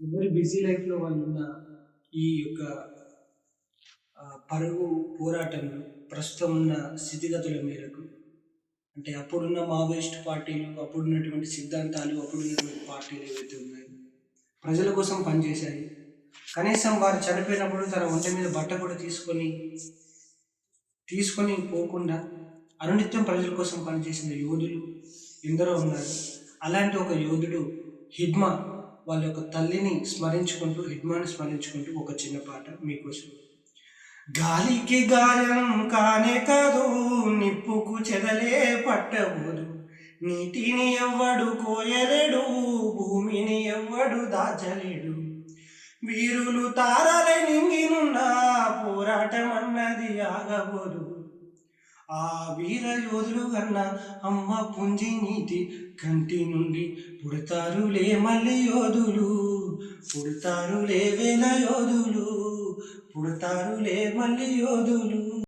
ఎవరి బిజీ లైఫ్‌లో వాళ్ళున్న ఈ యొక్క పరుగు పోరాటంలో ప్రస్తుతం ఉన్న స్థితిగతుల మేరకు అంటే అప్పుడున్న మావోయిస్ట్ పార్టీలు, అప్పుడున్నటువంటి సిద్ధాంతాలు, అప్పుడున్నటువంటి పార్టీలు ఏవైతే ఉన్నాయో ప్రజల కోసం పనిచేశాయి. కనీసం వారు చనిపోయినప్పుడు తన ఒంటి మీద బట్ట కూడా తీసుకొని పోకుండా అనునిత్యం ప్రజల కోసం పనిచేసిన యోధులు ఎందరో ఉన్నారు. అలాంటి ఒక యోధుడు హిడ్మా వాళ్ళ యొక్క తల్లిని స్మరించుకుంటూ హిడ్మాని స్మరించుకుంటూ ఒక చిన్న పాట మీకోసం. గాలికి గాయం కానే కాదు, నిప్పుకు చెదలే పట్టబోదు, నీటిని ఎవ్వడు కోయలేడు, భూమిని ఎవ్వడు దాచలేడు, వీరులు తారలై నింగినున్న పోరాటం అన్నది ఆగబోదు, ఆ వీర యోధులు కన్నా అమ్మ పుంజి నీటి కంటి నుండి పుడతారులే మళ్ళీ యోధులు, పుడతారులే వేల యోధులు, పుడతారులే మళ్ళీ యోధులు.